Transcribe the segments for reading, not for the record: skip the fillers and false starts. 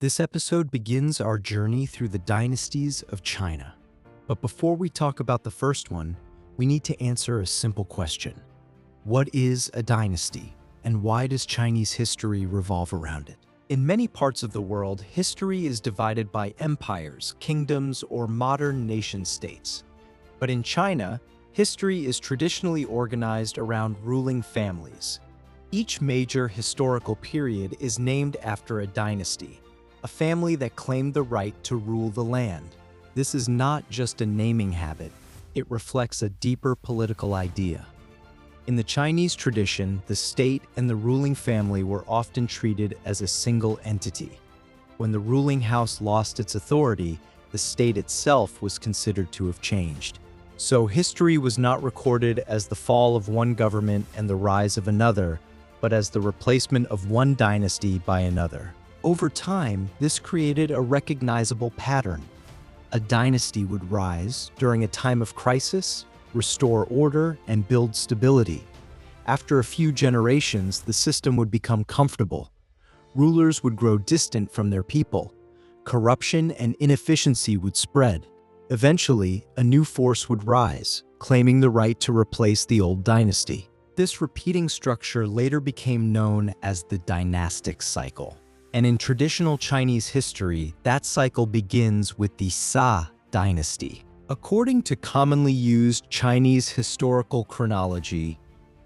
This episode begins our journey through the dynasties of China. But before we talk about the first one, we need to answer a simple question. What is a dynasty, and why does Chinese history revolve around it? In many parts of the world, history is divided by empires, kingdoms, or modern nation-states. But in China, history is traditionally organized around ruling families. Each major historical period is named after a dynasty, a family that claimed the right to rule the land. This is not just a naming habit, it reflects a deeper political idea. In the Chinese tradition, the state and the ruling family were often treated as a single entity. When the ruling house lost its authority, the state itself was considered to have changed. So history was not recorded as the fall of one government and the rise of another, but as the replacement of one dynasty by another. Over time, this created a recognizable pattern. A dynasty would rise during a time of crisis, restore order, and build stability. After a few generations, the system would become comfortable. Rulers would grow distant from their people. Corruption and inefficiency would spread. Eventually, a new force would rise, claiming the right to replace the old dynasty. This repeating structure later became known as the dynastic cycle. And in traditional Chinese history, that cycle begins with the Xia Dynasty. According to commonly used Chinese historical chronology,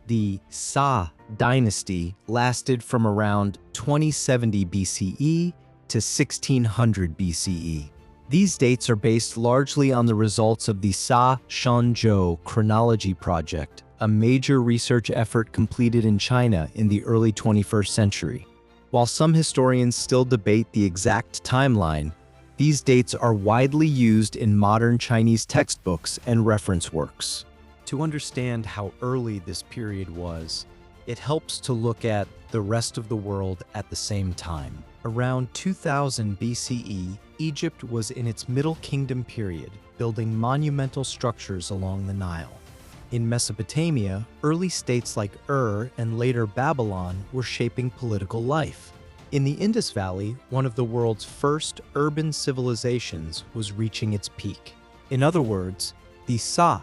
the Xia Dynasty lasted from around 2070 BCE to 1600 BCE. These dates are based largely on the results of the Xia Shenzhou Chronology Project, a major research effort completed in China in the early 21st century. While some historians still debate the exact timeline, these dates are widely used in modern Chinese textbooks and reference works. To understand how early this period was, it helps to look at the rest of the world at the same time. Around 2000 BCE, Egypt was in its Middle Kingdom period, building monumental structures along the Nile. In Mesopotamia, early states like and later Babylon were shaping political life. In the Indus Valley, one of the world's first urban civilizations was reaching its peak. In other words, the Xia,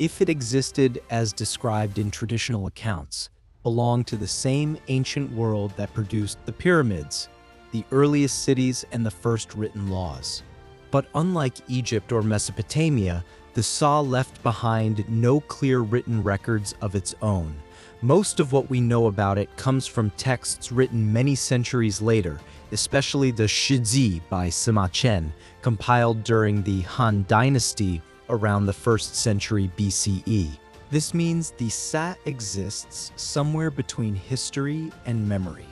if it existed as described in traditional accounts, belonged to the same ancient world that produced the pyramids, the earliest cities, and the first written laws. But unlike Egypt or Mesopotamia, the Xia left behind no clear written records of its own. Most of what we know about it comes from texts written many centuries later, especially the Shizi by Sima Qian, compiled during the Han Dynasty around the 1st century BCE. This means the Xia exists somewhere between history and memory.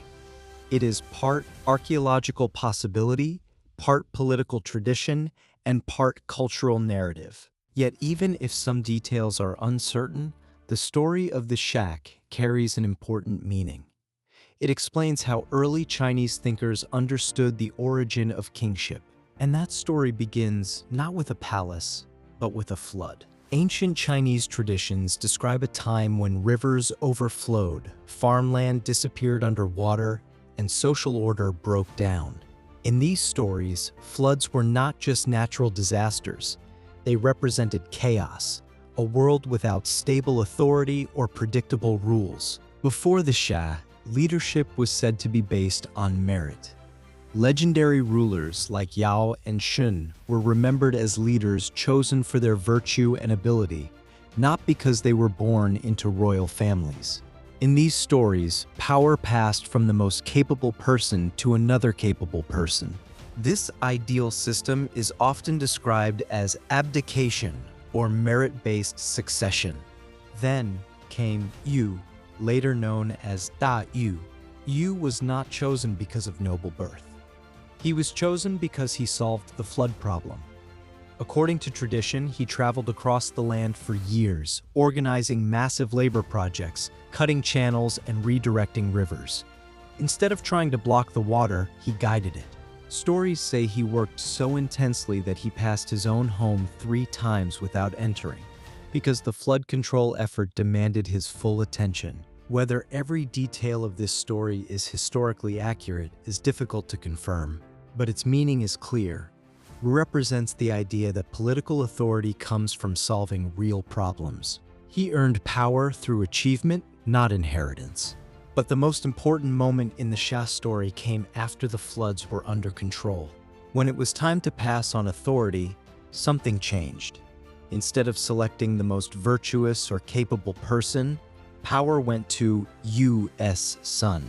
It is part archaeological possibility, part political tradition, and part cultural narrative. Yet even if some details are uncertain, the story of the shack carries an important meaning. It explains how early Chinese thinkers understood the origin of kingship. And that story begins not with a palace, but with a flood. Ancient Chinese traditions describe a time when rivers overflowed, farmland disappeared underwater, and social order broke down. In these stories, floods were not just natural disasters. They represented chaos, a world without stable authority or predictable rules. Before the Xia, leadership was said to be based on merit. Legendary rulers like Yao and Shun were remembered as leaders chosen for their virtue and ability, not because they were born into royal families. In these stories, power passed from the most capable person to another capable person. This ideal system is often described as abdication or merit-based succession. Then came Yu, later known as Da Yu. Yu was not chosen because of noble birth. He was chosen because he solved the flood problem. According to tradition, he traveled across the land for years, organizing massive labor projects, cutting channels, and redirecting rivers. Instead of trying to block the water, he guided it. Stories say he worked so intensely that he passed his own home 3 times without entering, because the flood control effort demanded his full attention. Whether every detail of this story is historically accurate is difficult to confirm. but its meaning is clear. It represents the idea that political authority comes from solving real problems. He earned power through achievement, not inheritance. But the most important moment in the Xia story came after the floods were under control. When it was time to pass on authority, something changed. Instead of selecting the most virtuous or capable person, power went to Yu's son.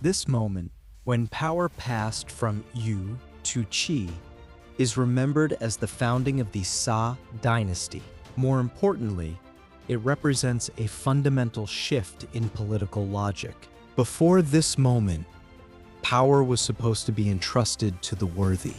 This moment, when power passed from Yu to Qi, is remembered as the founding of the Xia Dynasty. More importantly, it represents a fundamental shift in political logic. Before this moment, power was supposed to be entrusted to the worthy.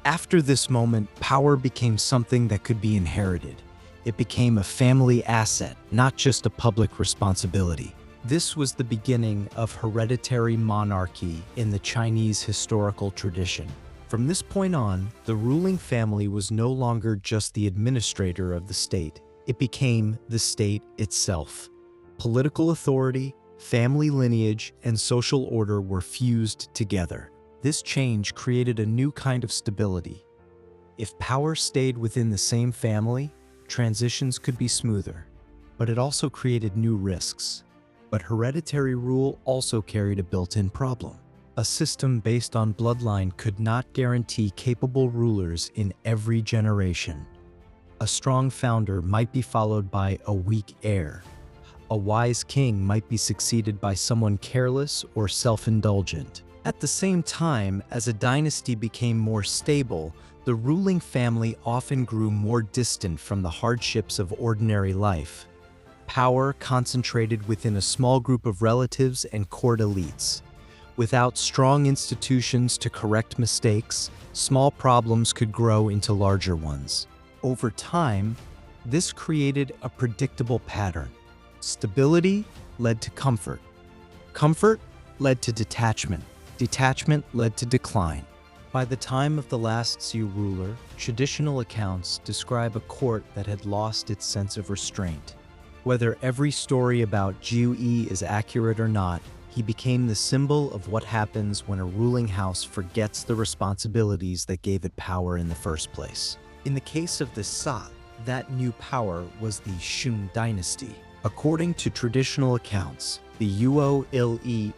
After this moment, power became something that could be inherited. It became a family asset, not just a public responsibility. This was the beginning of hereditary monarchy in the Chinese historical tradition. From this point on, the ruling family was no longer just the administrator of the state. It became the state itself. Political authority, family lineage, and social order were fused together. This change created a new kind of stability. If power stayed within the same family, transitions could be smoother, but it also created new risks. But hereditary rule also carried a built-in problem. A system based on bloodline could not guarantee capable rulers in every generation. A strong founder might be followed by a weak heir. A wise king might be succeeded by someone careless or self-indulgent. At the same time, as a dynasty became more stable, the ruling family often grew more distant from the hardships of ordinary life. Power concentrated within a small group of relatives and court elites. Without strong institutions to correct mistakes, small problems could grow into larger ones. Over time, this created a predictable pattern. Stability led to comfort. Comfort led to detachment. Detachment led to decline. By the time of the last Xia ruler, traditional accounts describe a court that had lost its sense of restraint. Whether every story about Jiu Yi is accurate or not, he became the symbol of what happens when a ruling house forgets the responsibilities that gave it power in the first place. In the case of the Xia, that new power was the Xia Dynasty. According to traditional accounts, the Yuoleaaa,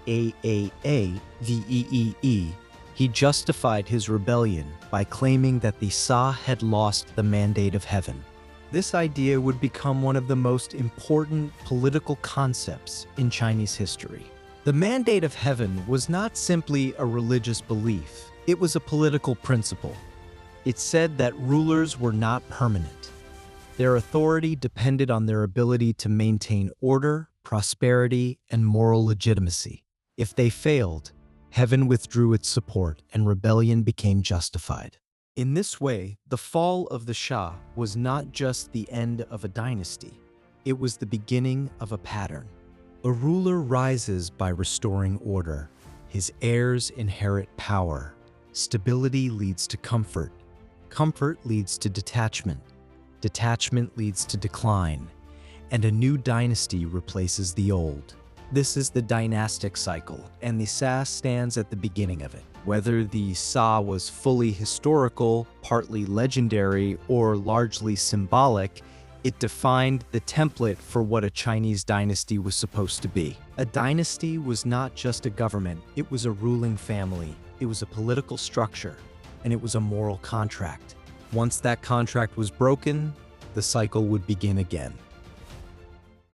he justified his rebellion by claiming that the Xia had lost the mandate of heaven. This idea would become one of the most important political concepts in Chinese history. The mandate of heaven was not simply a religious belief, it was a political principle. It said that rulers were not permanent. Their authority depended on their ability to maintain order, prosperity, and moral legitimacy. If they failed, heaven withdrew its support and rebellion became justified. In this way, the fall of the Xia was not just the end of a dynasty, it was the beginning of a pattern. A ruler rises by restoring order. His heirs inherit power. Stability leads to comfort. Comfort leads to detachment. Detachment leads to decline. And a new dynasty replaces the old. This is the dynastic cycle, and the Xia stands at the beginning of it. Whether the Xia was fully historical, partly legendary, or largely symbolic, it defined the template for what a Chinese dynasty was supposed to be. A dynasty was not just a government, it was a ruling family, it was a political structure, and it was a moral contract. Once that contract was broken, the cycle would begin again.